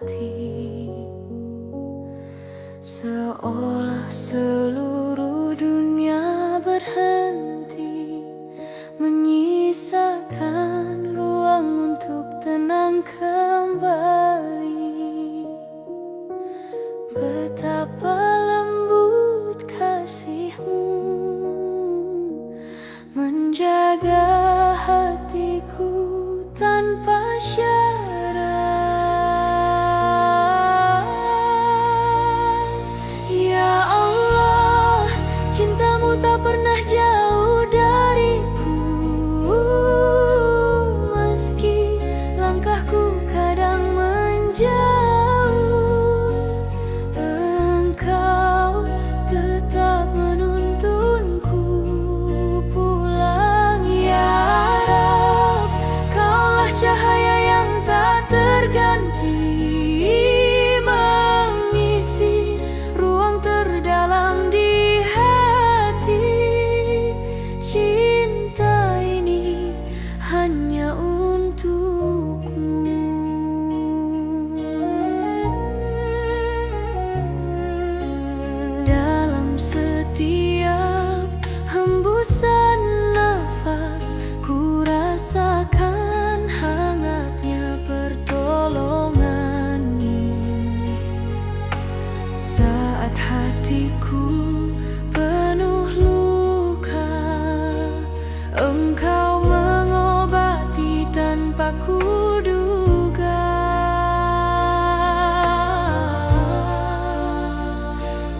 hati, seolah seluruh dunia berhenti, menyisakan ruang untuk tenang kembali. Betapa lembut kasih-Mu menjaga hatiku tanpa syarat. Ya Allah, cinta-Mu tak pernah jauh dariku, meski langkahku kadang menjauh. Engkau tetap menuntunku pulang. Ya Rabb, Kaulah cahaya yang tak terganti, mengisi ruang terdalam di hati. Cinta ini hanya untukmu. Dalam setiap hembusan nafas, ku rasakan hangatnya pertolongan-Mu. Saat hatiku penuh luka, Engkau mengobati tanpa kuduga.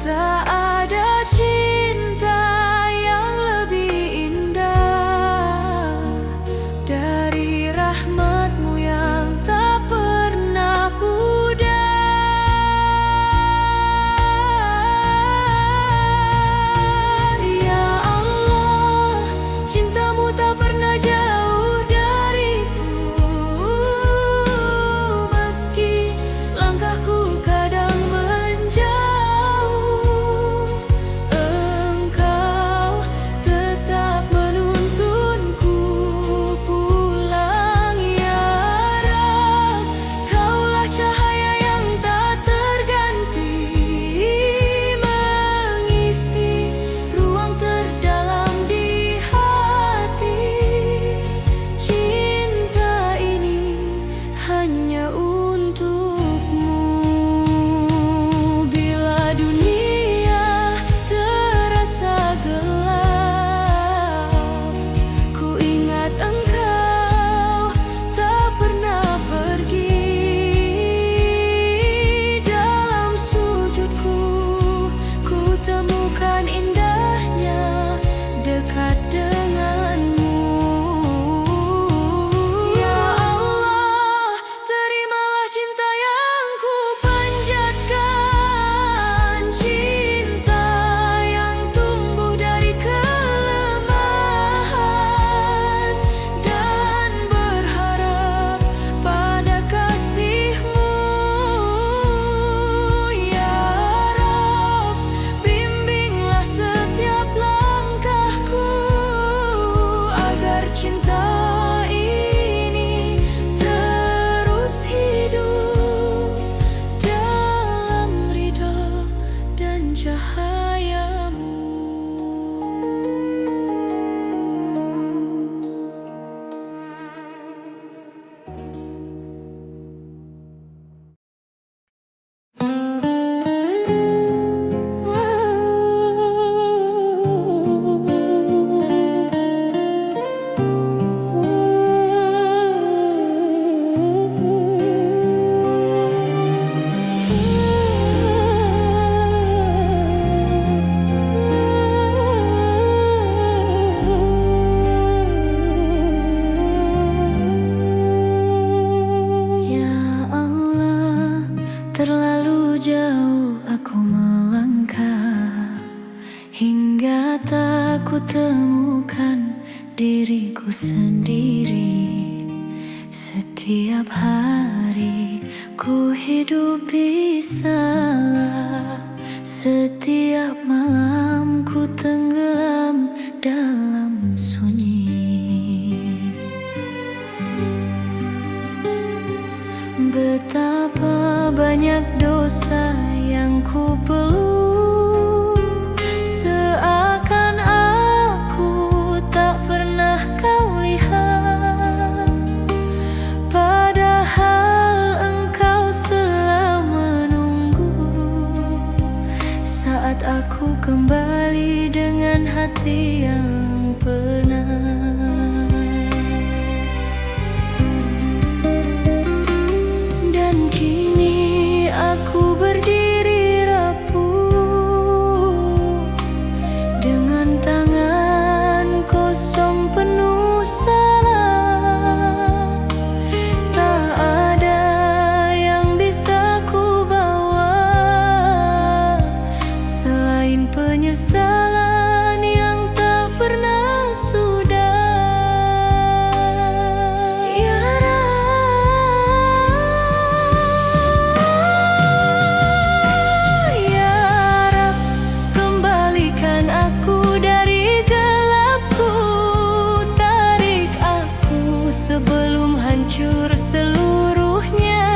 Tak ada cinta yang lebih indah dari rahmat-Mu yang tak pernah pudar. Ya Allah, cinta-Mu tak pernah jauh dariku, meski langkahku kadang menjauh. Engkau tetap menuntunku pulang. Ya Rabb, Kaulah cahaya yang tak terganti, mengisi ruang terdalam di hati. Cinta ini hanya untukmu. Bila dunia terasa gelap, ku ingat Engkau tak pernah pergi. Dalam sujudku, ku temukan indahnya dekat dengan-Mu. Ya Allah, terimalah cinta yang ku panjatkan, cinta yang tumbuh dari kelemahan, dan berharap pada kasih-Mu. Ya Rabb, bimbinglah setiap langkahku, agar cinta ini terus hidup dalam ridha dan cahaya-Mu. Ya Allah, terlalu jauh aku melangkah, hingga tak ku temukan diriku sendiri. Setiap hari ku hidupi salah, setiap malam ku tenggelam dalam sunyi. Betapa banyak dosa yang ku peluk, seakan aku tak pernah kau lihat. Padahal engkau selalu menunggu saat aku kembali dengan hati yang penat. Dan kini aku berdiri rapuh dengan tangan kosong penuh salah. Tak ada yang bisa ku bawa selain penyesalan yang tak pernah sudah. Ya Rab, kembalikan aku dari gelapku, tarik aku sebelum hancur seluruhnya.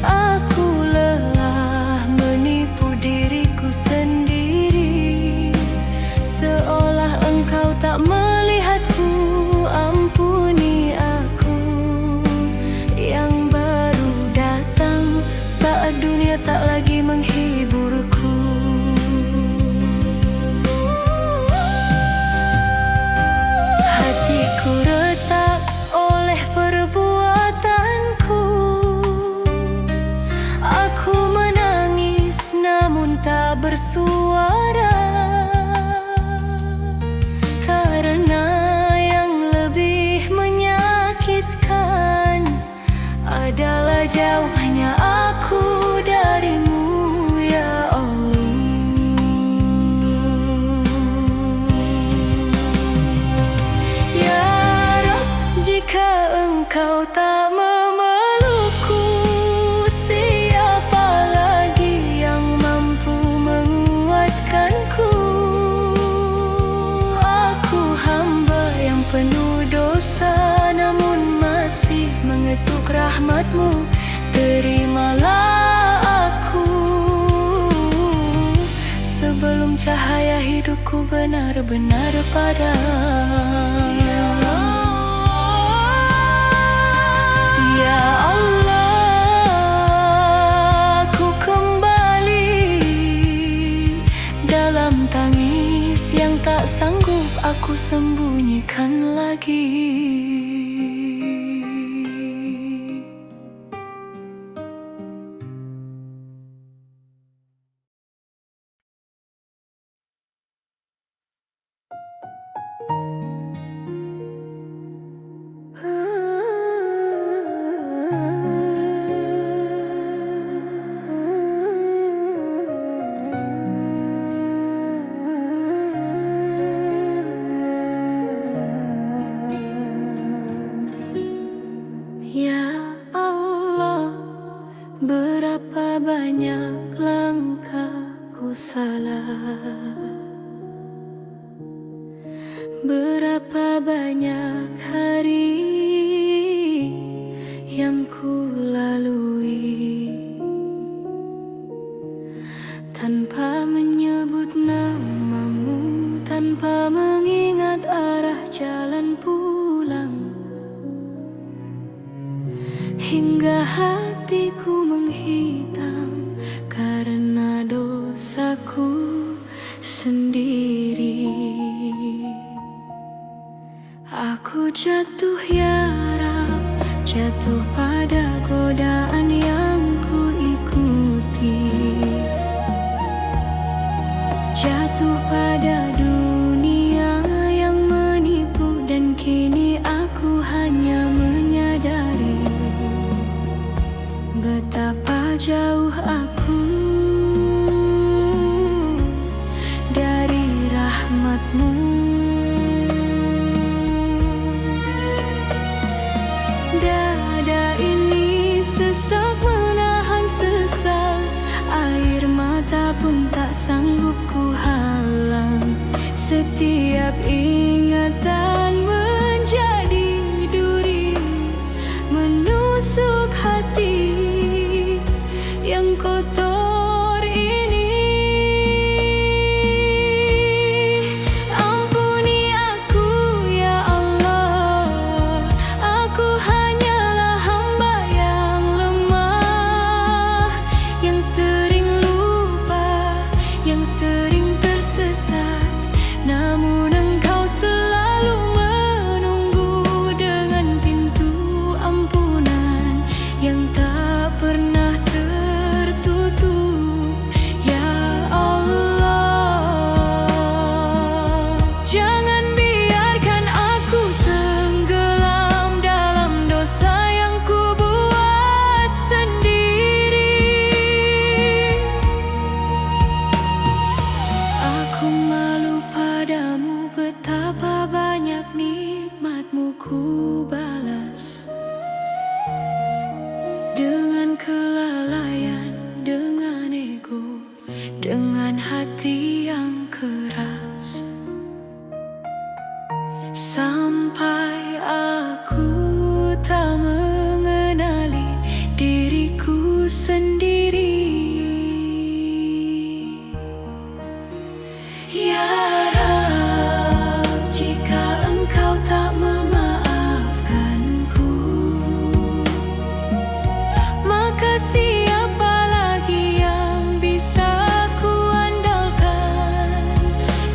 Aku lelah menipu diriku sendiri, seolah engkau tak melihatku. Ampuni aku yang baru datang saat dunia tak lagi menghiburku. Hatiku retak oleh perbuatanku. Aku menangis namun tak bersuara, karena yang lebih menyakitkan adalah jauhnya aku darimu, ya Allah. Ya Rab, jika engkau tak memelukku, siapa lagi yang mampu menguatkanku? Aku hamba yang penuh dosa, namun masih mengetuk rahmat-Mu. Terimalah aku sebelum cahaya hidupku benar-benar padam. Ya Allah, ku kembali dalam tangis yang tak sanggup aku sembunyikan lagi. Ya Allah, berapa banyak langkahku salah, berapa banyak hari yang ku lalui tanpa menyebut namamu, tanpa mengingat arah jalan pulang. Hingga hatiku menghitam karena dosaku sendiri. Aku jatuh, ya Rab, jatuh pada godaan yang ku ikuti, jatuh pada dunia yang menipu. Dan kini aku hanya menyadari betapa jauh aku dari rahmat-Mu. Dada ini sesak siapa lagi yang bisa ku andalkan?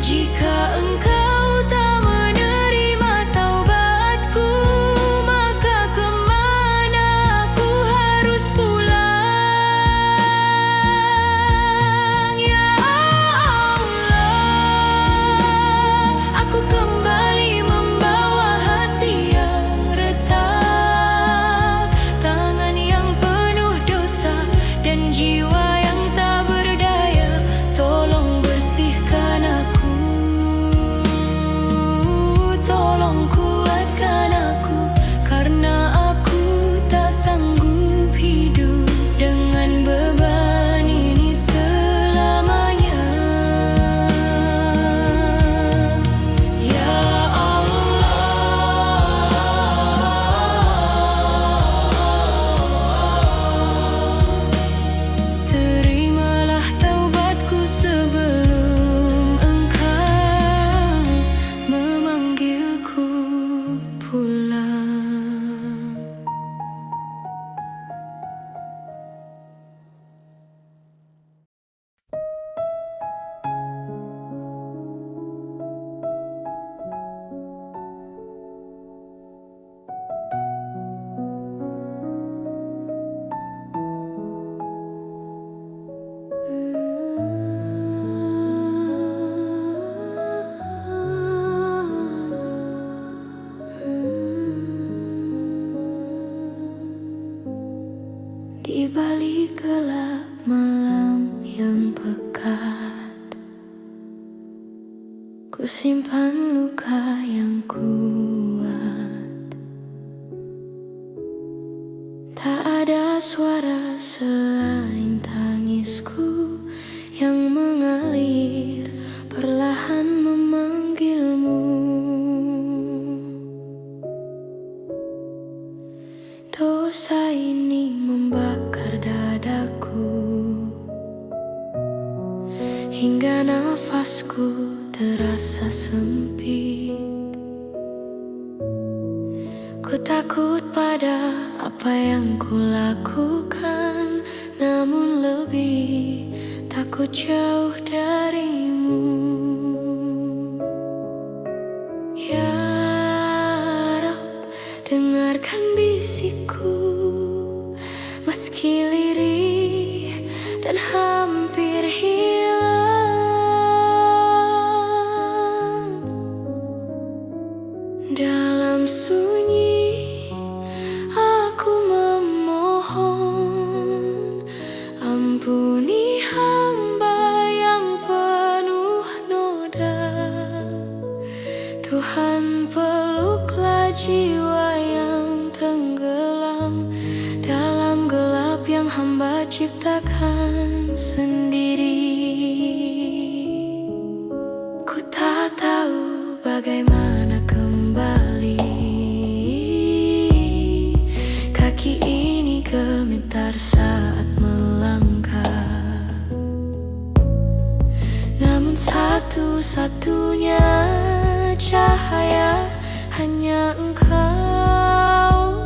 Jika engkau tak menerima taubatku, maka kemana aku harus pulang? Ya Allah, aku kembali membawa hati yang retak, tangan yang penuh dosa, dan jiwa yang tak berdaya. Tolong bersihkan aku, tolong kuatkan aku, karena aku tak sanggup hidup dengan beban ini selamanya. Ya Allah, terimalah taubatku sebelum engkau memanggilku pulang. Di balik gelap malam yang pekat, ku simpan luka yang kuat. Tak ada suara selain tangisku yang mengalir perlahan memanggilmu. Dosa ini membakar dadaku hingga nafasku terasa sempit. Ku takut pada apa yang ku lakukan, namun lebih takut jauh darimu. Ya Rab, dengarkan bisikku, meski lirih dan hampir hilang. Dalam sunyi aku memohon, ampuni hamba yang penuh noda. Tuhan, peluklah jiwa yang tenggelam dalam gelap yang hamba ciptakan sendiri. Ku tak tahu bagaimana kembali, kaki ini gemetar saat melangkah. Namun satu-satunya cahaya hanya Engkau,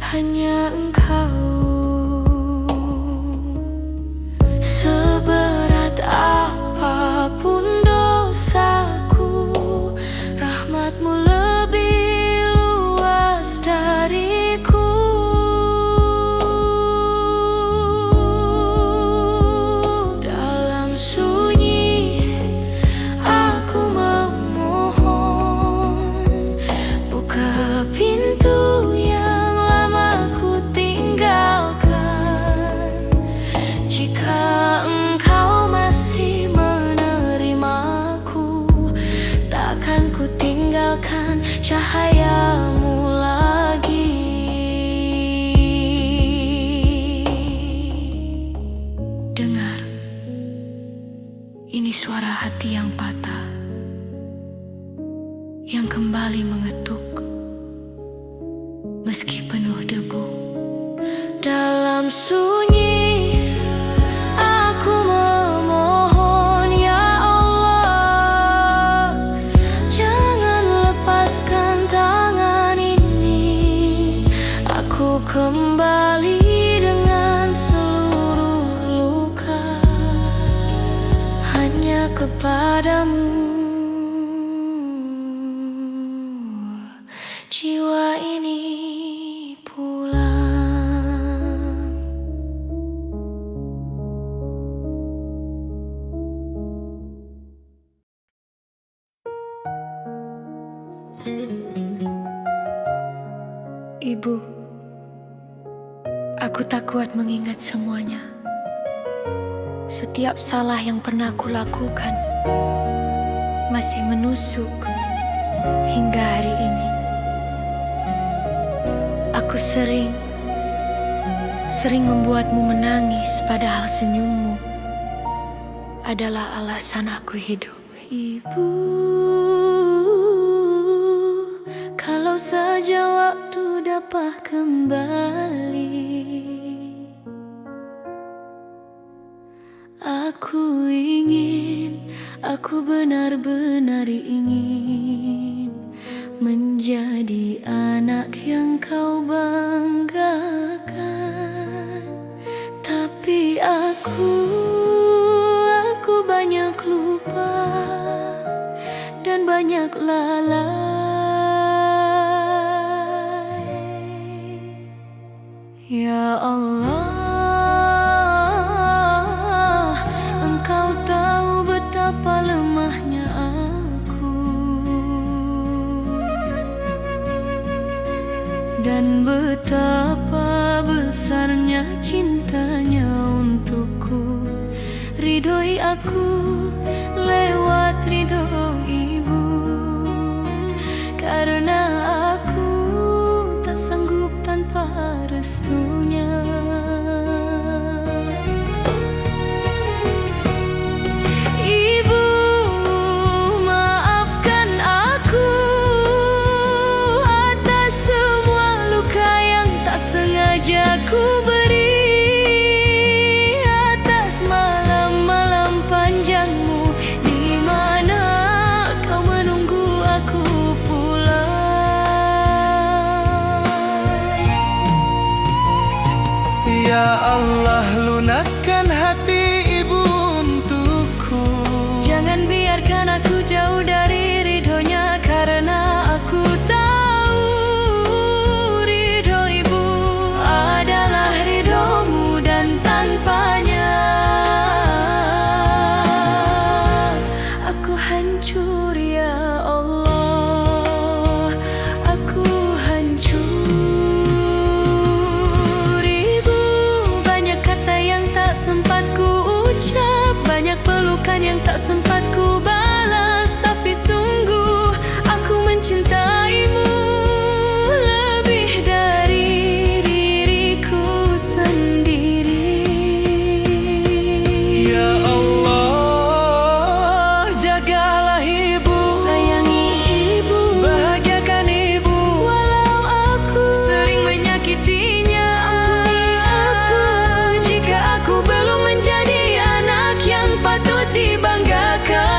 hanya Engkau. Seberat apapun dosaku, rahmat-Mu lebih luas dariku. Dalam sunyi aku memohon, buka pintu yang lama ku tinggalkan. Jika Engkau masih menerimaku, takkan ku tinggalkan cahaya-Mu lagi. Dengar, ini suara hati yang patah, yang kembali mengetuk, meski penuh debu. Dalam sunyi aku memohon, ya Allah, jangan lepaskan tangan ini. Aku kembali dengan kepadamu. Jiwa ini pulang. Ibu, aku tak kuat mengingat semuanya. Setiap salah yang pernah aku lakukan masih menusuk hingga hari ini. Aku sering membuatmu menangis, padahal senyummu adalah alasan aku hidup. Ibu, kalau saja waktu dapat kembali, aku benar-benar ingin menjadi anak yang kau banggakan. Tapi aku banyak lupa dan banyak lalai. Ya Allah, Engkau tahu betapa lemahnya aku dan betapa besarnya cintanya untukku. Ridhoi aku lewat ridho ibu, karena aku tak sanggup tanpa restunya. Ibu, maafkan aku atas semua luka yang tak sengaja ku beri, atas malam-malam panjangmu di mana kau menunggu aku pulang. Ya Allah, lunakkan hati ibu untukku. Jangan biarkan aku jauh dari ridhonya, karena aku tahu ridho ibu adalah ridhomu, dan tanpanya aku hancur. Ya Allah, aku hancur. Ibu, banyak kata yang tak sempat ku ucap, banyak pelukan yang tak sempat ku balas, tapi sungguh aku mencintaimu lebih dari diriku sendiri. Ya Allah, jagalah ibu, Sayangi ibu, bahagiakan ibu. walau aku sering menyakitinya. Jika aku belum menjadi anak yang patut dibanggakan.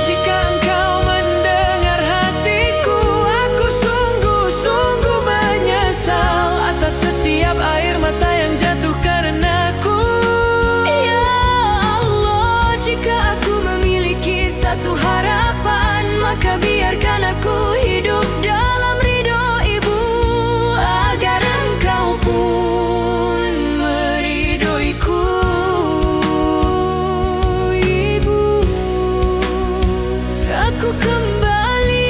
Jika engkau mendengar hatiku, aku sungguh-sungguh menyesal atas setiap air mata yang jatuh karenaku. Ya Allah, jika aku memiliki satu harapan, maka biarkan aku hidup dalam ridho ibu, agar engkau pun meridhoiku. Ibu, aku kembali,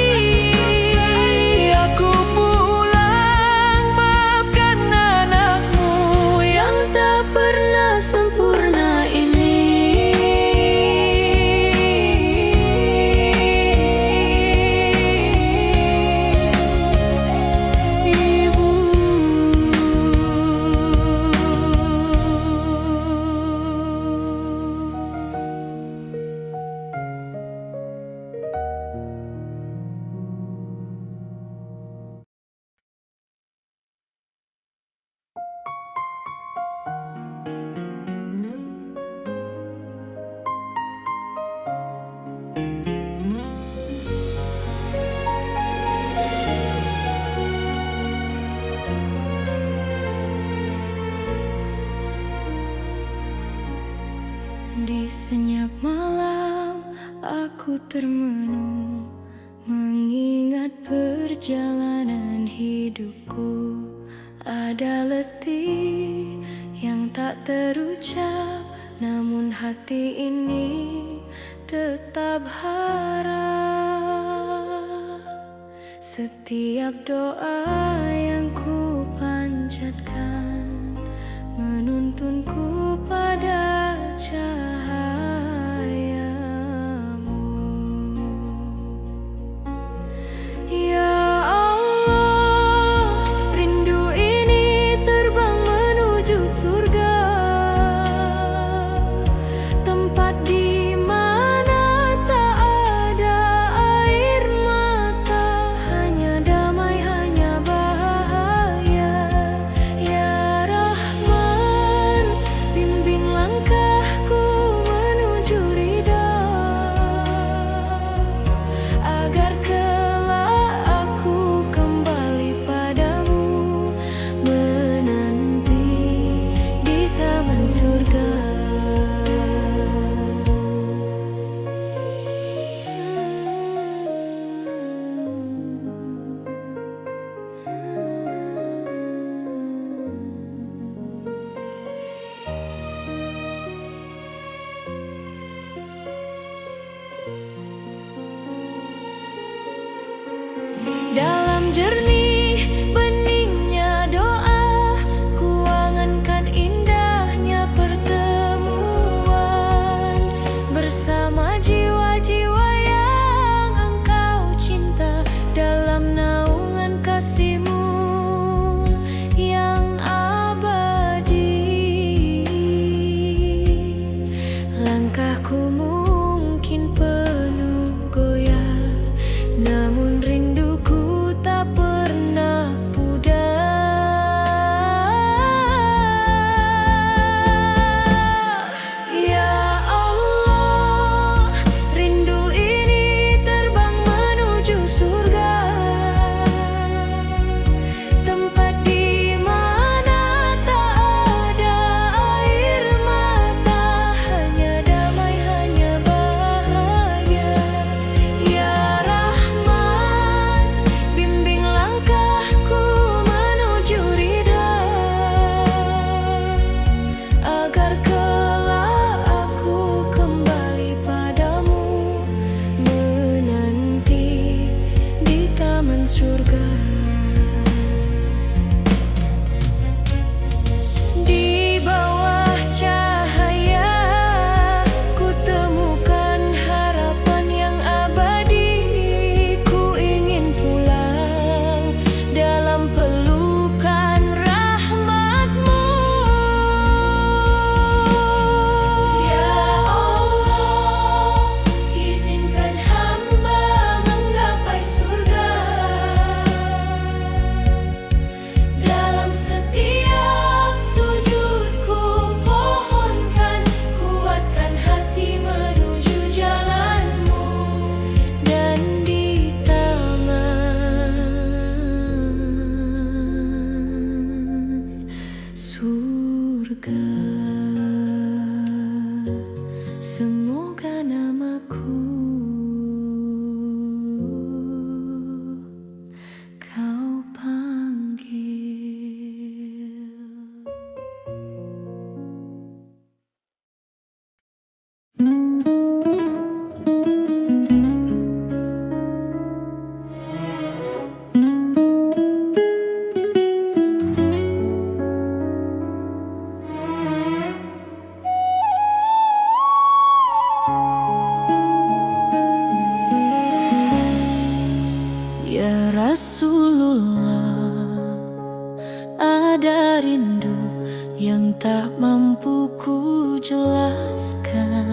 Aku pulang, maafkan anakmu yang tak pernah sempurna ini. Ibu, Malam aku termenung, mengingat perjalanan hidupku. Ada letih yang tak terucap, namun hati ini tetap harap. Setiap doa yang ku panjatkan menuntunku pada cahayamu. Ya Allah, rindu ini terbang menuju surga, tempat di mana tak ada air mata, hanya damai, hanya bahagia. Ya Rahman, bimbing langkahku menuju ridha, agar kelak aku kembali padamu, menanti di taman surga. Dalam jernih beningnya doa, ku angankan indahnya pertemuan bersama jiwa-jiwa yang engkau cinta, dalam naungan kasih-Mu yang abadi. Langkahku mungkin penuh goyah, namun rinduku tak pernah pudar. Ya Allah, rindu ini terbang menuju surga, tempat di mana tak ada air mata, hanya damai, hanya bahagia. Ya Rahman, bimbing langkahku menuju ridha, agar kelak aku kembali padamu, menanti di taman surga. Di bawah cahaya ku temukan harapan yang abadi. Ku ingin pulang dalam pelukan rahmat-Mu. Ya Allah, izinkan hamba menggapai surga, dalam setiap sujudku pohonkan, kuatkan hati menuju jalan-Mu, dan di taman surga semoga namaku kau panggil. Ya Rasulullah, ada rindu yang tak mampu ku jelaskan.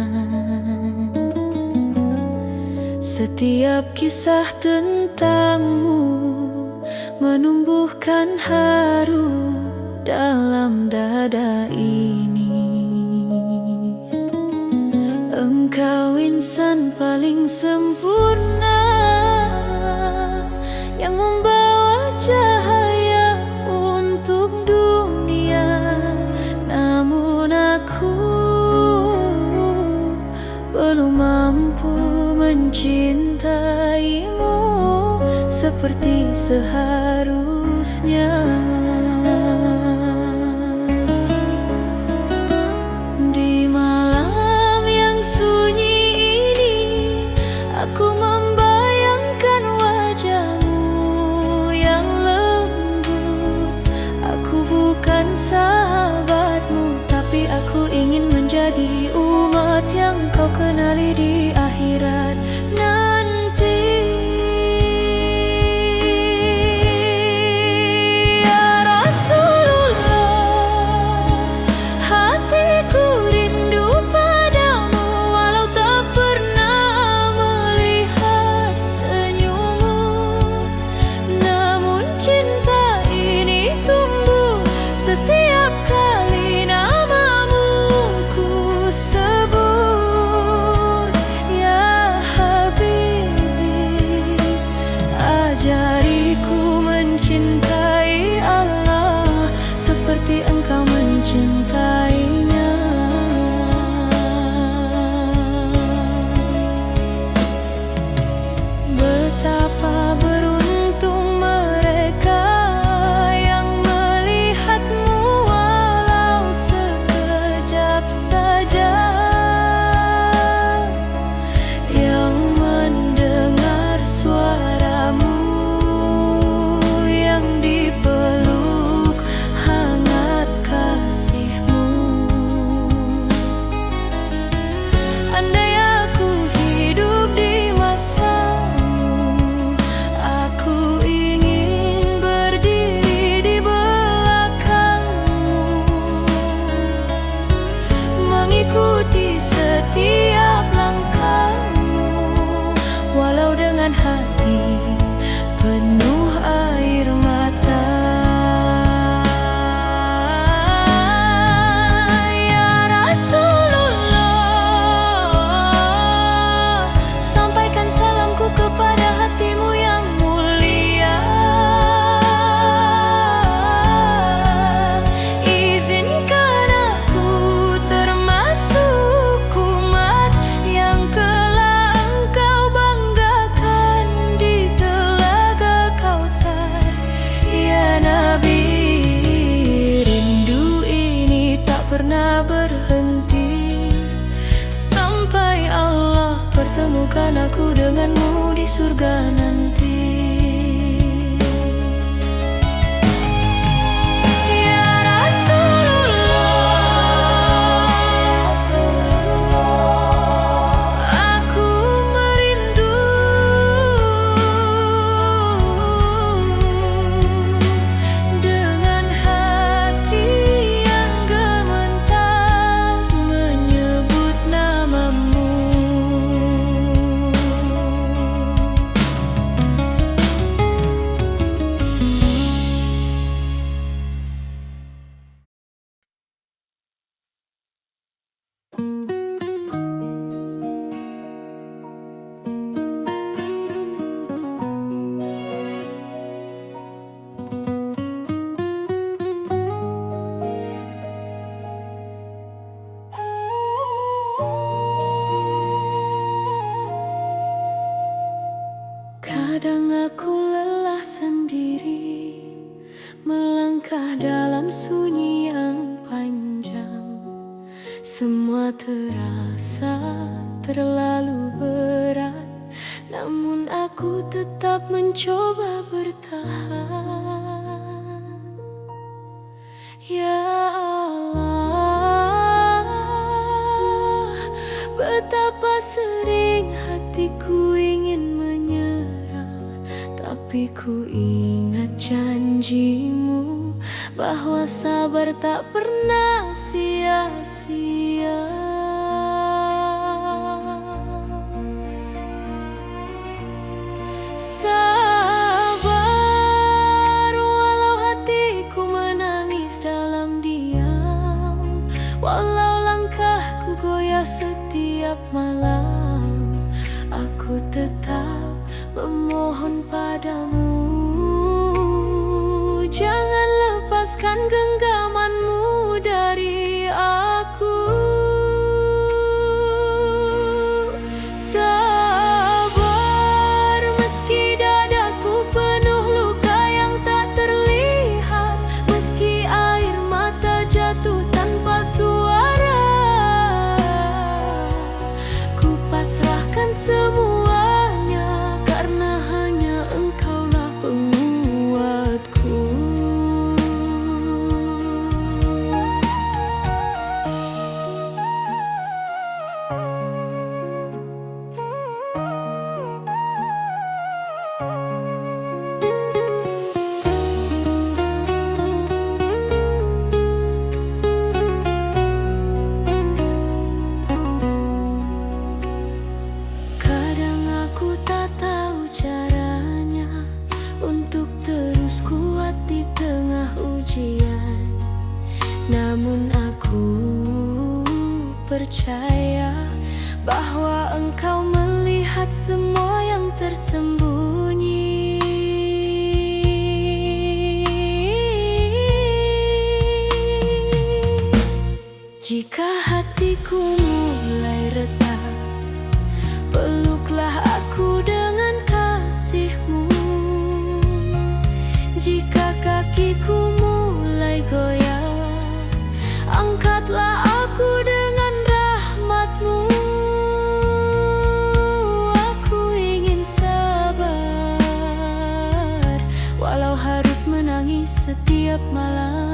Setiap kisah tentang-Mu menumbuhkan haru dalam dada ini. Engkau insan paling sempurna, yang membawa cahaya untuk dunia. Namun aku seperti seharusnya. Di malam yang sunyi ini, aku membayangkan wajahmu yang lembut. Aku bukan sahabatmu, tapi aku ingin menjadi umat yang kau kenali di akhirat nanti. Ya Rasulullah, hatiku rindu padamu, walau tak pernah melihat senyummu. Namun cinta ini tumbuh setiap kali namamu ku sebut. Ya Habibi, ajariku mencintai Allah seperti engkau mencintainya. Betapa beruntung mereka yang melihatmu walau sekejap saja, yang mendengar suaramu, yang dipeluk hangat kasihmu. Andai aku hidup di masamu, aku ingin berdiri di belakangmu, mengikuti setiap langkahmu, walau dengan hati penuh air mata. Ya Rasulullah, sampaikan salamku kepada hatimu yang mulia. Izinkan aku termasuk umat yang kelak engkau banggakan di telaga Kautsar. Ya Nabi, rindu ini tak pernah berhenti sampai Allah pertemukan aku denganmu di surga nanti. Ya Rasulullah, aku merindu dengan hati yang gemetar menyebut namamu. Kadang aku lelah sendiri melangkah dalam sunyi yang panjang. Semua terasa terlalu berat, namun aku tetap mencoba bertahan. Ya Allah, betapa sering hatiku ingin menyerah, tapi ku ingat janjimu bahwa sabar tak pernah sia-sia. Sabar walau hatiku menangis dalam diam, walau langkahku goyah setiap malam, aku tetap memohon padamu. Jangan lepaskan genggamanmu dari aku. Sabar meski dadaku bersembunyi. Jika hatiku mulai retak, peluklah aku dengan kasih-Mu. Jika kakiku mulai goyah, angkatlah aku dengan rahmat-Mu. Aku ingin sabar, walau harus menangis setiap malam.